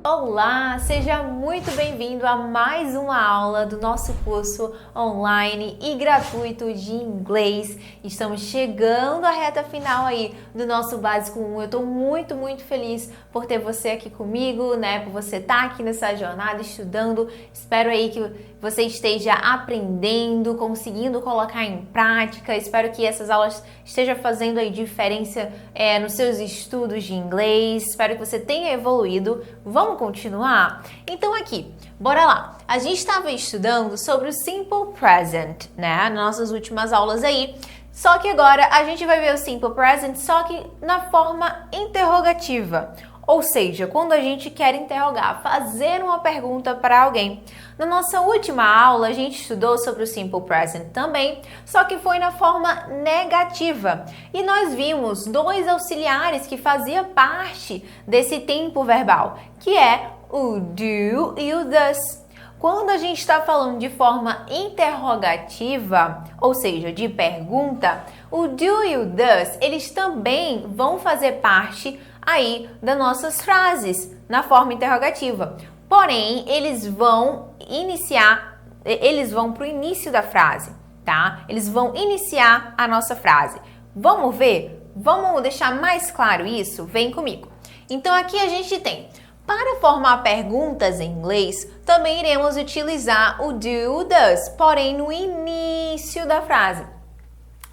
Olá, seja muito bem-vindo a mais uma aula do nosso curso online e gratuito de inglês. Estamos chegando à reta final aí do nosso Básico 1. Eu estou muito feliz por ter você aqui comigo, né? Por você estar aqui nessa jornada estudando. Espero aí que você esteja aprendendo, conseguindo colocar em prática. Espero que essas aulas estejam fazendo aí diferença nos seus estudos de inglês. Espero que você tenha evoluído. Vamos continuar? Então aqui, bora lá. A gente estava estudando sobre o Simple Present, né? Nas nossas últimas aulas aí. Só que agora a gente vai ver o Simple Present só que na forma interrogativa. Ou seja, quando a gente quer interrogar, fazer uma pergunta para alguém. Na nossa última aula, a gente estudou sobre o Simple Present também, só que foi na forma negativa. E nós vimos dois auxiliares que faziam parte desse tempo verbal, que é o do e o does. Quando a gente está falando de forma interrogativa, ou seja, de pergunta, o do e o does, eles também vão fazer parte aí das nossas frases na forma interrogativa. Porém, eles vão para o início da frase, tá? Eles vão iniciar a nossa frase. Vamos ver? Vamos deixar mais claro isso? Vem comigo. Então, aqui a gente tem, para formar perguntas em inglês, também iremos utilizar o do e o does, porém no início da frase.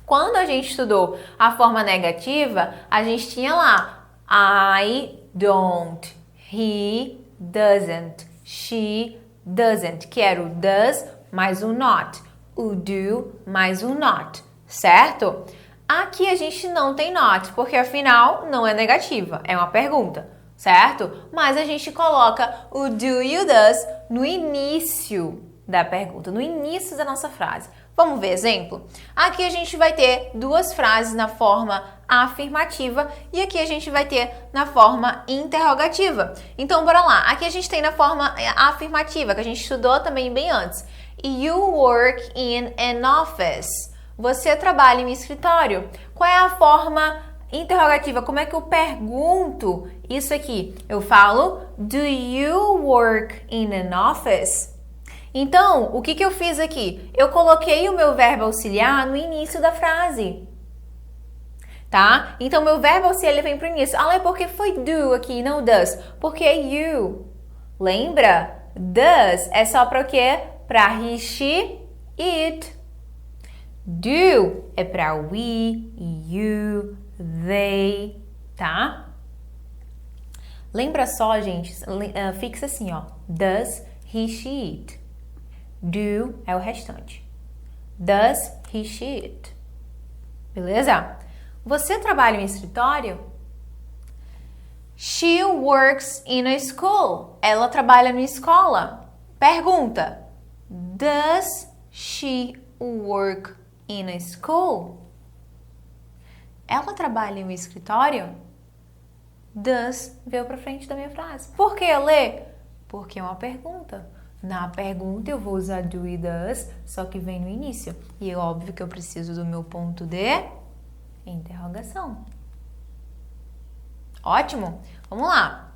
Quando a gente estudou a forma negativa, a gente tinha lá I don't, he doesn't, she doesn't, que era o does mais o not, o do mais o not, certo? Aqui a gente não tem not, porque afinal não é negativa, é uma pergunta, certo? Mas a gente coloca o do e o does no início da pergunta, no início da nossa frase. Vamos ver exemplo? Aqui a gente vai ter duas frases na forma afirmativa e aqui a gente vai ter na forma interrogativa. Então, bora lá. Aqui a gente tem na forma afirmativa, que a gente estudou também bem antes. You work in an office. Você trabalha em um escritório. Qual é a forma interrogativa? Como é que eu pergunto isso aqui? Eu falo, do you work in an office? Então, o que eu fiz aqui? Eu coloquei o meu verbo auxiliar no início da frase, tá? Então, meu verbo auxiliar ele vem para o início. Ah, por que foi do aqui, não does? Porque é you. Lembra? Does é só para o quê? Para he, she, it. Do é para we, you, they, tá? Lembra só, gente, fixa assim, ó. Does he, she, it. Do é o restante. Does he, she, it. Beleza? Você trabalha em um escritório? She works in a school. Ela trabalha numa escola. Pergunta. Does she work in a school? Ela trabalha em um escritório? Does veio para frente da minha frase. Por que, Lê? Porque é uma pergunta. Na pergunta eu vou usar do e does, só que vem no início. E é óbvio que eu preciso do meu ponto de interrogação. Ótimo? Vamos lá.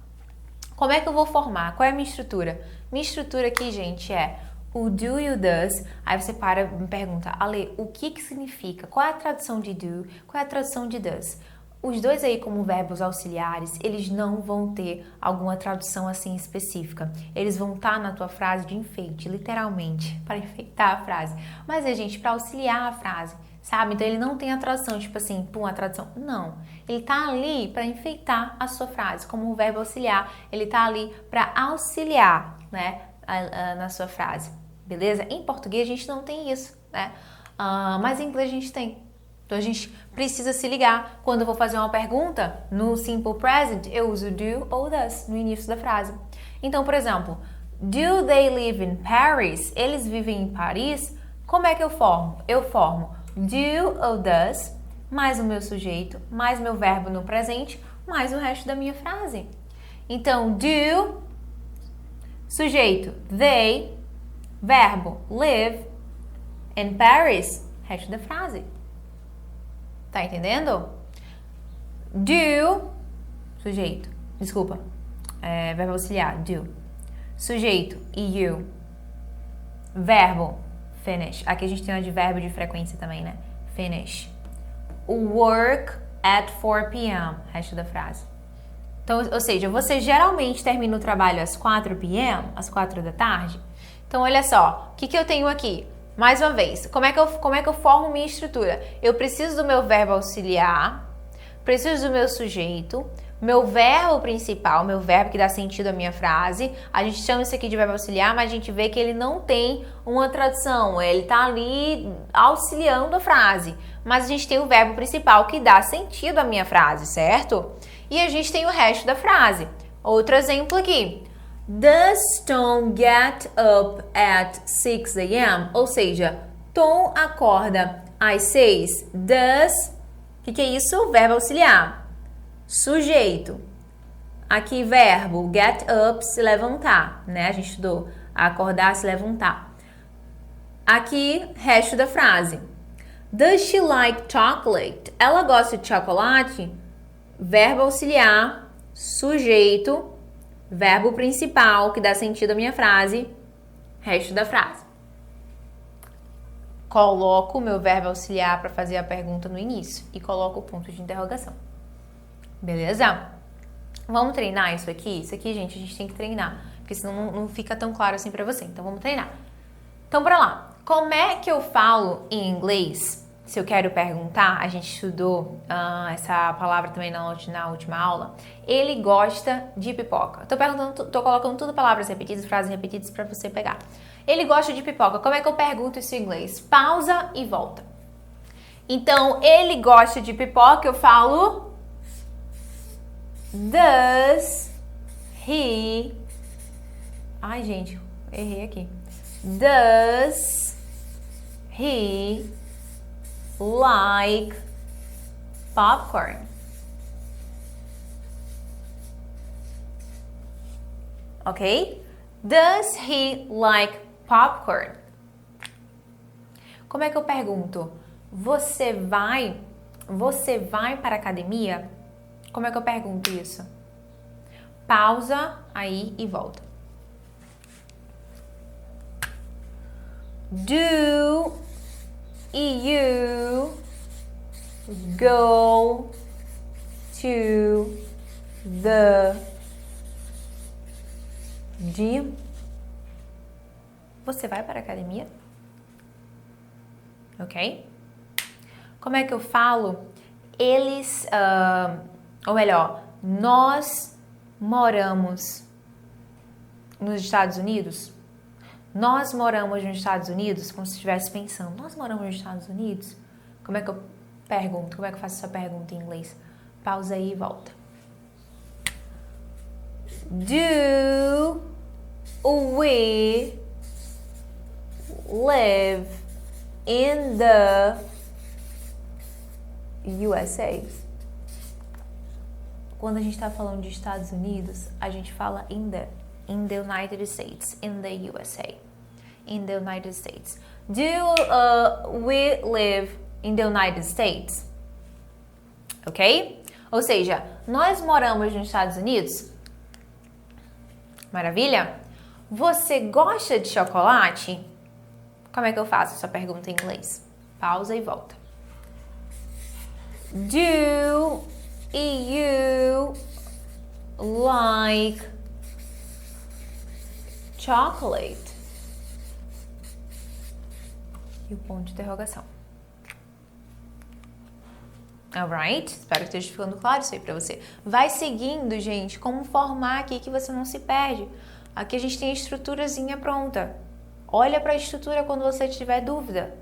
Como é que eu vou formar? Qual é a minha estrutura? Minha estrutura aqui, gente, é o do e o does. Aí você para e me pergunta, Ale, o que significa? Qual é a tradução de do? Qual é a tradução de does? Os dois aí como verbos auxiliares, eles não vão ter alguma tradução assim específica. Eles vão estar na tua frase de enfeite, literalmente, para enfeitar a frase. Mas, gente, para auxiliar a frase, sabe? Então, ele não tem a tradução, tipo assim, pum, a tradução. Não. Ele tá ali para enfeitar a sua frase, como um verbo auxiliar. Ele tá ali para auxiliar, né, na sua frase. Beleza? Em português, a gente não tem isso, né? Mas em inglês a gente tem. Então, a gente precisa se ligar. Quando eu vou fazer uma pergunta, no Simple Present, eu uso do ou does no início da frase. Então, por exemplo, do they live in Paris? Eles vivem em Paris? Como é que eu formo? Eu formo do ou does, mais o meu sujeito, mais meu verbo no presente, mais o resto da minha frase. Então, do, sujeito, they, verbo, live in Paris, resto da frase. Tá entendendo? Do, sujeito, desculpa, verbo auxiliar, do. Sujeito, you. Verbo, finish. Aqui a gente tem um advérbio de frequência também, né? Finish. Work at 4 p.m. Resto da frase. Então, ou seja, você geralmente termina o trabalho às 4 p.m., às 4 da tarde. Então, olha só, o que eu tenho aqui? Mais uma vez, como é que eu formo minha estrutura? Eu preciso do meu verbo auxiliar, preciso do meu sujeito, meu verbo principal, meu verbo que dá sentido à minha frase. A gente chama isso aqui de verbo auxiliar, mas a gente vê que ele não tem uma tradução, ele tá ali auxiliando a frase. Mas a gente tem o verbo principal que dá sentido à minha frase, certo? E a gente tem o resto da frase. Outro exemplo aqui. Does Tom get up at 6 a.m.? Ou seja, Tom acorda às 6. Does, o que é isso? Verbo auxiliar. Sujeito. Aqui verbo, get up, se levantar, né? A gente estudou acordar, se levantar. Aqui, resto da frase. Does she like chocolate? Ela gosta de chocolate? Verbo auxiliar, sujeito, verbo principal, que dá sentido à minha frase, resto da frase. Coloco o meu verbo auxiliar para fazer a pergunta no início e coloco o ponto de interrogação. Beleza? Vamos treinar isso aqui? Isso aqui, gente, a gente tem que treinar, porque senão não fica tão claro assim para você. Então, vamos treinar. Então, bora lá. Como é que eu falo em inglês? Se eu quero perguntar, a gente estudou essa palavra também na última aula. Ele gosta de pipoca. Tô colocando tudo palavras repetidas, frases repetidas para você pegar. Ele gosta de pipoca. Como é que eu pergunto isso em inglês? Pausa e volta. Então, ele gosta de pipoca, eu falo Does he... Ai, gente, errei aqui. Does he like popcorn? Ok? Does he like popcorn? Como é que eu pergunto? Você vai para a academia? Como é que eu pergunto isso? Pausa aí e volta. Do you go to the gym? Você vai para a academia? Ok? Como é que eu falo? Eles, ou melhor, nós moramos nos Estados Unidos? Nós moramos nos Estados Unidos? Como se estivesse pensando, nós moramos nos Estados Unidos? Como é que eu pergunto? Como é que eu faço essa pergunta em inglês? Pausa aí e volta. Do we live in the USA? Quando a gente está falando de Estados Unidos, a gente fala in the United States, in the USA, in the United States. Do we live in the United States? Ok? Ou seja, nós moramos nos Estados Unidos? Maravilha? Você gosta de chocolate? Como é que eu faço essa pergunta em inglês? Pausa e volta. Do you like chocolate? E o ponto de interrogação. Alright? Espero que esteja ficando claro isso aí pra você. Vai seguindo, gente, como formar aqui que você não se perde. Aqui a gente tem a estruturazinha pronta. Olha pra estrutura quando você tiver dúvida.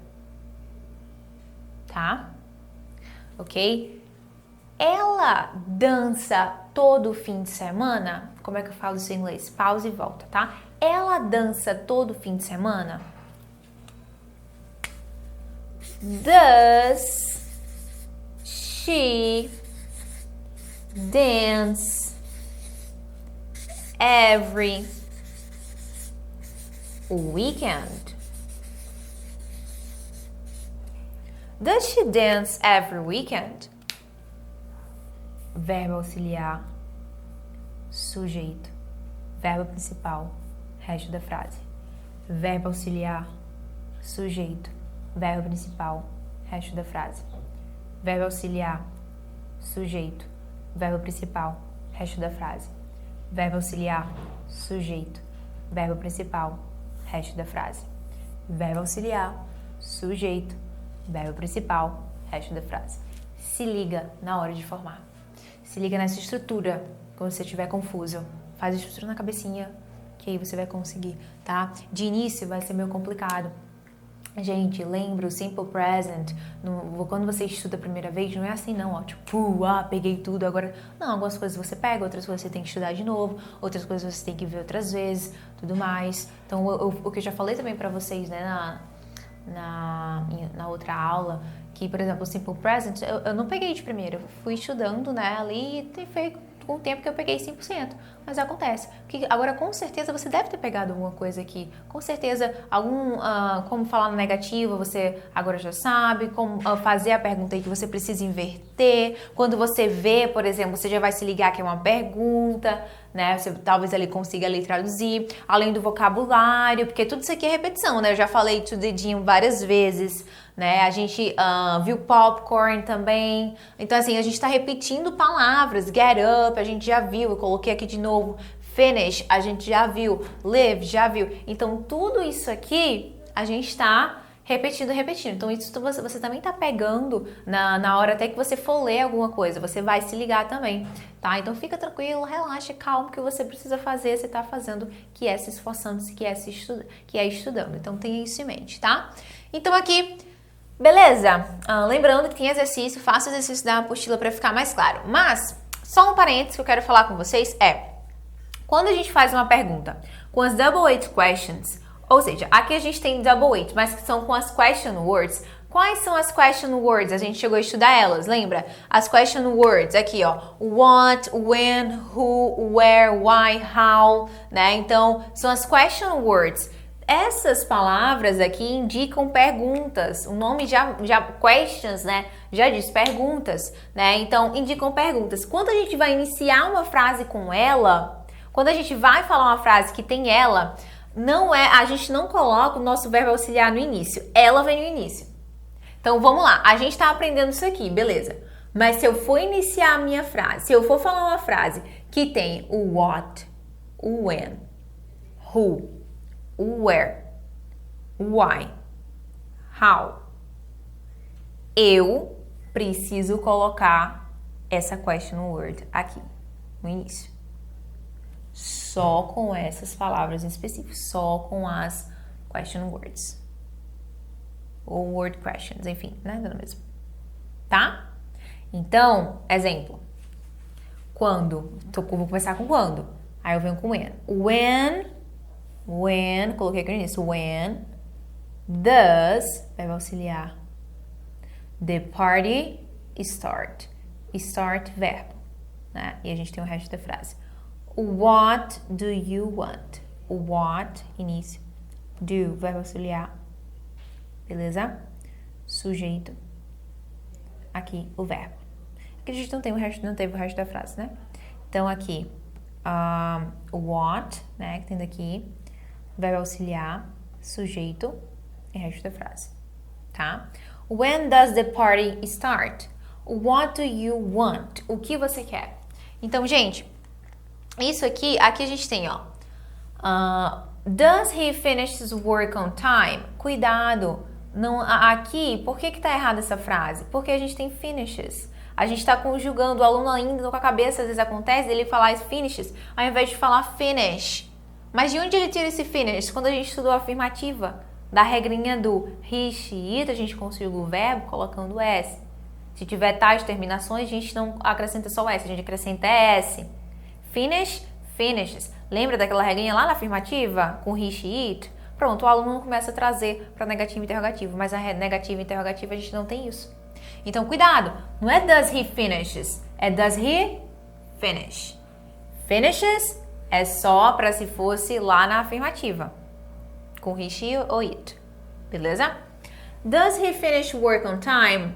Tá? Ok? Ela dança todo fim de semana? Como é que eu falo isso em inglês? Pausa e volta, tá? Ela dança todo fim de semana? Does she dance every weekend? Does she dance every weekend? Verbo auxiliar, sujeito. verbo principal, resto da frase. Verbo auxiliar, sujeito, verbo principal, resto da frase. Verbo auxiliar, sujeito, verbo principal, resto da frase. Verbo auxiliar, sujeito, verbo principal, resto da frase. Verbo auxiliar, sujeito, verbo principal, resto da frase. Se liga na hora de formar. Se liga nessa estrutura quando você estiver confuso. Faz a estrutura na cabecinha, que aí você vai conseguir, tá? De início vai ser meio complicado. Gente, lembra o Simple Present, quando você estuda a primeira vez, não é assim não, ó, tipo, peguei tudo, agora... Não, algumas coisas você pega, outras coisas você tem que estudar de novo, outras coisas você tem que ver outras vezes, tudo mais. Então, o que eu já falei também pra vocês, né, na outra aula, que, por exemplo, o Simple Present, eu não peguei de primeira, eu fui estudando, né, ali, e foi com o tempo que eu peguei 100%, mas acontece. Porque agora, com certeza, você deve ter pegado alguma coisa aqui. Com certeza, como falar no negativo, você agora já sabe, como fazer a pergunta aí que você precisa inverter. Quando você vê, por exemplo, você já vai se ligar que é uma pergunta, né? Você talvez ali consiga ali traduzir, além do vocabulário, porque tudo isso aqui é repetição, né? Eu já falei to dedinho várias vezes, né? A gente viu popcorn também. Então, assim, a gente tá repetindo palavras. Get up, a gente já viu, eu coloquei aqui de novo. Finish, a gente já viu. Live, já viu. Então, tudo isso aqui, a gente tá repetindo. Então, isso você também tá pegando na hora até que você for ler alguma coisa. Você vai se ligar também, tá? Então, fica tranquilo, relaxa, calma, que você precisa fazer, você tá fazendo, que é se esforçando, que é estudando. Então, tenha isso em mente, tá? Então, aqui... Beleza? Lembrando que tem exercício, faça o exercício da apostila para ficar mais claro. Mas, só um parênteses que eu quero falar com vocês quando a gente faz uma pergunta com as double weight questions, ou seja, aqui a gente tem double weight, mas que são com as question words. Quais são as question words? A gente chegou a estudar elas, lembra? As question words, aqui ó, what, when, who, where, why, how, né? Então, são as question words. Essas palavras aqui indicam perguntas. O nome já questions, né? Já diz perguntas, né? Então, indicam perguntas. Quando a gente vai iniciar uma frase com ela, quando a gente vai falar uma frase que tem ela, a gente não coloca o nosso verbo auxiliar no início. Ela vem no início. Então, vamos lá. A gente tá aprendendo isso aqui, beleza? Mas se eu for iniciar a minha frase, se eu for falar uma frase que tem o what, o when, who, where, why, how, eu preciso colocar essa question word aqui no início. Só com essas palavras em específico, só com as question words. Ou word questions, enfim, né? Não é mesmo. Tá? Então, exemplo. Quando? Vou começar com quando. Aí eu venho com when. When, coloquei aqui no início, when does, verbo auxiliar, the party start. Start, verbo, né? E a gente tem o resto da frase. What do you want? What, início. Do, verbo auxiliar. Beleza? Sujeito. Aqui, o verbo. Aqui a gente não teve o resto da frase, né? Então, aqui, what, né? Que tem daqui. Verbo auxiliar, sujeito e resto da frase, tá? When does the party start? What do you want? O que você quer? Então, gente, isso aqui a gente tem, ó. Does he finish his work on time? Cuidado, não, aqui, por que tá errada essa frase? Porque a gente tem finishes. A gente está conjugando, o aluno ainda com a cabeça, às vezes acontece, ele falar finishes, ao invés de falar finish. Mas de onde ele tira esse finish? Quando a gente estudou a afirmativa, da regrinha do he, she, it, a gente conjuga o verbo colocando S. Se tiver tais terminações, a gente não acrescenta só S, a gente acrescenta S. Finish, finishes. Lembra daquela regrinha lá na afirmativa? Com he, she, it? Pronto, o aluno começa a trazer para negativo e interrogativo, mas a negativa e interrogativa a gente não tem isso. Então, cuidado, não é does he finishes, é does he finish. Finishes é só para se fosse lá na afirmativa, com he, she ou it, beleza? Does he finish work on time?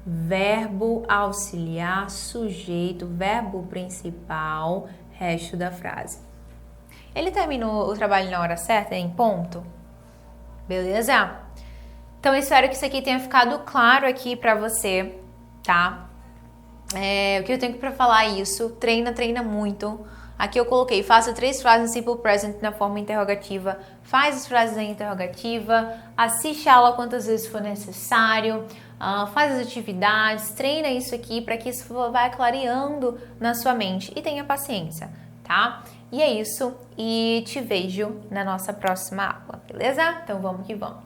Verbo auxiliar, sujeito, verbo principal, resto da frase. Ele terminou o trabalho na hora certa, em ponto? Beleza? Então, eu espero que isso aqui tenha ficado claro aqui pra você, tá? O que eu tenho pra falar é isso. Treina muito. Aqui eu coloquei, faça 3 frases em Simple Present na forma interrogativa. Faz as frases em interrogativa. Assiste a aula quantas vezes for necessário. Faz as atividades. Treina isso aqui para que isso vá clareando na sua mente. E tenha paciência, tá? E é isso. E te vejo na nossa próxima aula, beleza? Então vamos que vamos.